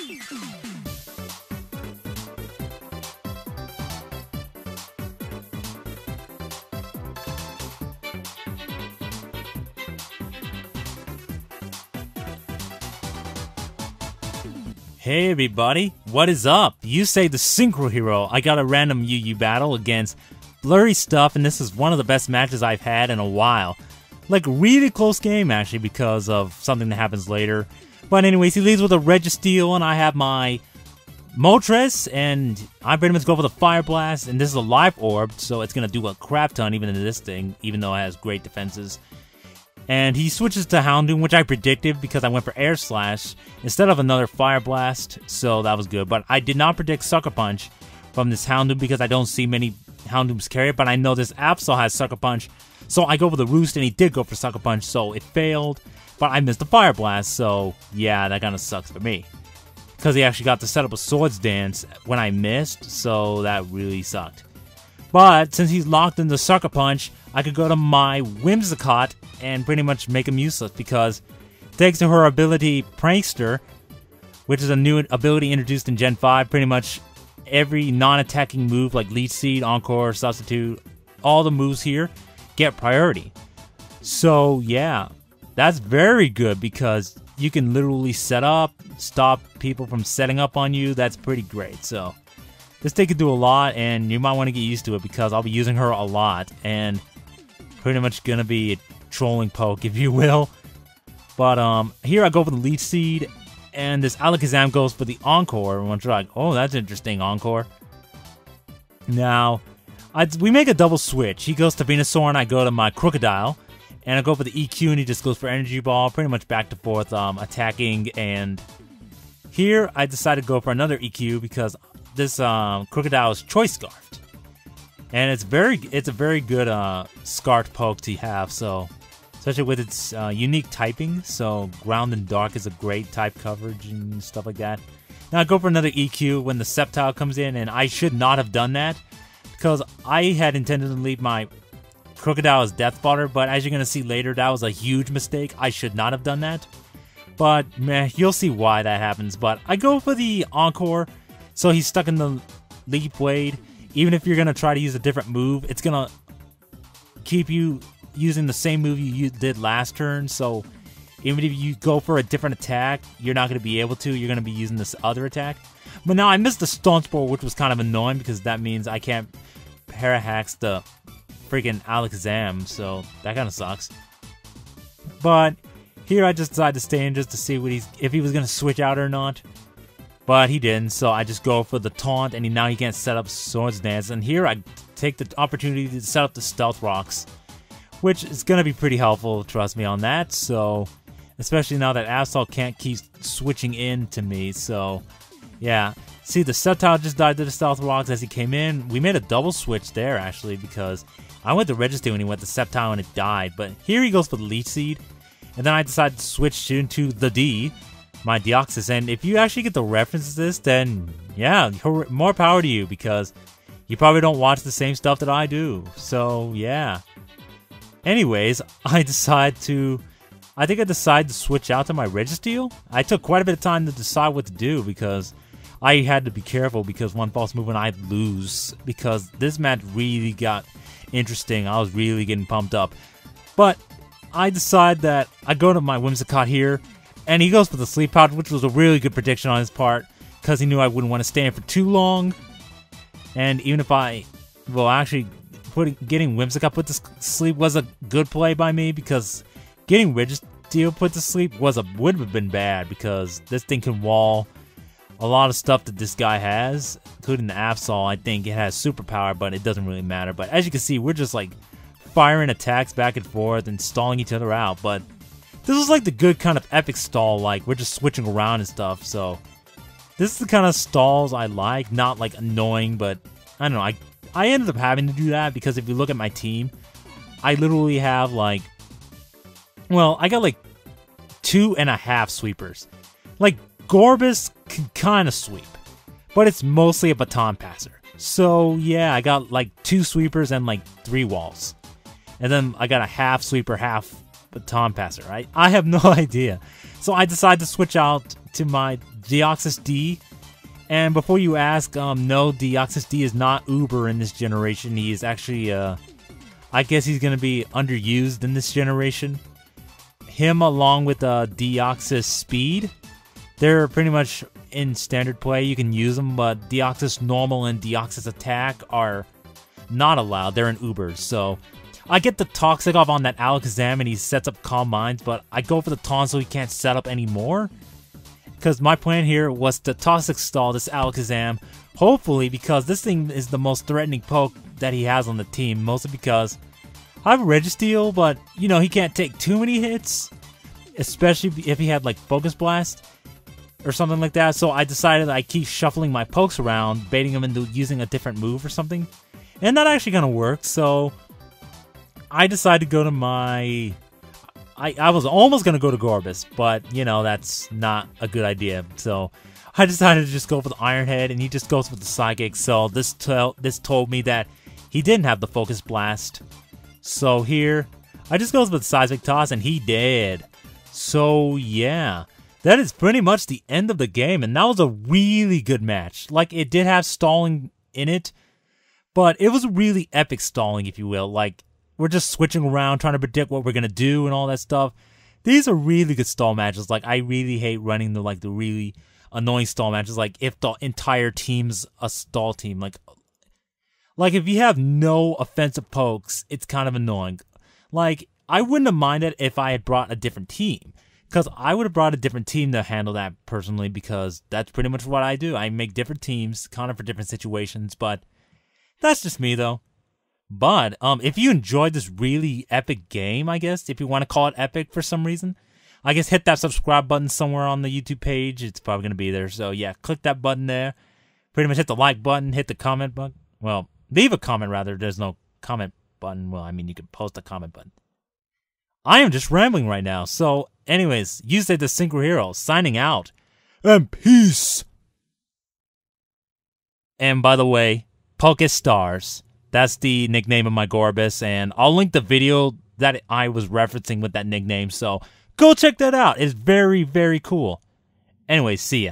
Hey everybody, what is up? YuseiTheSynchroHero. I got a random UU battle against BlurryStuff, and this is one of the best matches I've had in a while. Like, really close game, actually, because of something that happens later. But anyways, he leads with a Registeel, and I have my MOLTRES, and I pretty much go for the Fire Blast, and this is a live orb, so it's gonna do a crap ton even in this thing, even though it has great defenses. And he switches to Houndoom, which I predicted because I went for Air Slash instead of another Fire Blast, so that was good. But I did not predict Sucker Punch from this Houndoom because I don't see many Houndooms carry it, but I know this Absol has Sucker Punch, so I go for the Roost, and he did go for Sucker Punch, so it failed, but I missed the Fire Blast, so yeah, that kind of sucks for me. Because he actually got to set up a Swords Dance when I missed, so that really sucked. But since he's locked in the Sucker Punch, I could go to my Whimsicott and pretty much make him useless because thanks to her ability Prankster, which is a new ability introduced in Gen 5, pretty much every non-attacking move like Leech Seed, Encore, Substitute, all the moves here get priority. So yeah, that's very good because you can literally set up, stop people from setting up on you. That's pretty great. So this thing can do a lot, and you might want to get used to it because I'll be using her a lot, and pretty much gonna be a trolling poke, if you will. But here I go for the Leech Seed, and this Alakazam goes for the Encore. Everyone's like, oh, that's interesting, Encore. Now, we make a double switch. He goes to Venusaur, and I go to my Crocodile, and I go for the EQ, and he just goes for Energy Ball, pretty much back to forth attacking. And here I decided to go for another EQ because this Crocodile is Choice Scarfed. And it's a very good Scarfed poke to have, so especially with its unique typing. So Ground and Dark is a great type coverage and stuff like that. Now I go for another EQ when the Sceptile comes in, and I should not have done that because I had intended to leave my Crocodile as Death Fodder, but as you're gonna see later, that was a huge mistake. I should not have done that. But meh, you'll see why that happens. But I go for the Encore, so he's stuck in the Leaf Blade. Even if you're going to try to use a different move, it's going to keep you using the same move you did last turn. So even if you go for a different attack, you're not going to be able to. You're going to be using this other attack. But now I missed the Stone Spore, which was kind of annoying because that means I can't Parahax the freaking Alakazam. So that kind of sucks. But here I just decided to stay in just to see if he was going to switch out or not. But he didn't, so I just go for the Taunt, and now he can't set up Swords Dance. And here I take the opportunity to set up the Stealth Rocks, which is going to be pretty helpful, trust me on that. So, especially now that Absol can't keep switching in to me, so yeah. See, the Sceptile just died to the Stealth Rocks as he came in. We made a double switch there, actually, because I went to Registeel when he went to Sceptile and it died. But here he goes for the Leech Seed, and then I decided to switch into the D, my Deoxys, and if you actually get the reference to this, then yeah, more power to you, because you probably don't watch the same stuff that I do, so yeah. Anyways, I decided to switch out to my Registeel. I took quite a bit of time to decide what to do, because I had to be careful, because one false move and I'd lose, because this match really got interesting. I was really getting pumped up, but I decide that I go to my Whimsicott here, and he goes for the Sleep Powder, which was a really good prediction on his part, because he knew I wouldn't want to stand for too long. And even if getting Whimsicott put to sleep was a good play by me, because getting Registeel put to sleep would have been bad, because this thing can wall a lot of stuff that this guy has, including the Absol. I think it has superpower, but it doesn't really matter. But as you can see, we're just like firing attacks back and forth and stalling each other out, but this is like the good kind of epic stall, like we're just switching around and stuff. So this is the kind of stalls I like, not like annoying, but I don't know. I ended up having to do that because if you look at my team, I literally have like, well, I got like 2.5 sweepers. Like Gorbis can kind of sweep, but it's mostly a baton passer. So yeah, I got like 2 sweepers and like 3 walls, and then I got a half sweeper, half baton passer, right? I have no idea. So I decided to switch out to my Deoxys D. And before you ask, no, Deoxys D is not Uber in this generation. He is actually, I guess he's going to be underused in this generation. Him along with Deoxys Speed, they're pretty much in standard play. You can use them, but Deoxys Normal and Deoxys Attack are not allowed. They're in Ubers, so I get the Toxic off on that Alakazam and he sets up Calm Minds, but I go for the Taunt so he can't set up anymore. Because my plan here was to Toxic Stall this Alakazam, hopefully, because this thing is the most threatening poke that he has on the team, mostly because I have Registeel, but, you know, he can't take too many hits, especially if he had, like, Focus Blast or something like that, so I decided I keep shuffling my pokes around, baiting him into using a different move or something, and that actually kind of worked, so I decided to go to my... I was almost going to go to Gorbis, but, you know, that's not a good idea. So I decided to just go for the Iron Head, and he just goes for the Psychic. So this told me that he didn't have the Focus Blast. So here, I just goes with the Seismic Toss, and he did. So, yeah. That is pretty much the end of the game, and that was a really good match. Like, it did have stalling in it, but it was really epic stalling, if you will. Like, we're just switching around, trying to predict what we're going to do and all that stuff. These are really good stall matches. Like, I really hate running the really annoying stall matches. Like, if the entire team's a stall team. Like if you have no offensive pokes, it's kind of annoying. Like, I wouldn't have minded if I had brought a different team. Because I would have brought a different team to handle that personally, because that's pretty much what I do. I make different teams, kind of for different situations, but that's just me, though. But, if you enjoyed this really epic game, I guess, if you want to call it epic for some reason, I guess hit that subscribe button somewhere on the YouTube page. It's probably going to be there. So, yeah, click that button there. Pretty much hit the like button, hit the comment button. Well, leave a comment, rather. There's no comment button. Well, I mean, you can post a comment button. I am just rambling right now. So, anyways, YuseiTheSynchroHero signing out. And peace! And by the way, PokeStars. That's the nickname of my Gorbis, and I'll link the video that I was referencing with that nickname, so go check that out. It's very, very cool. Anyways, see ya.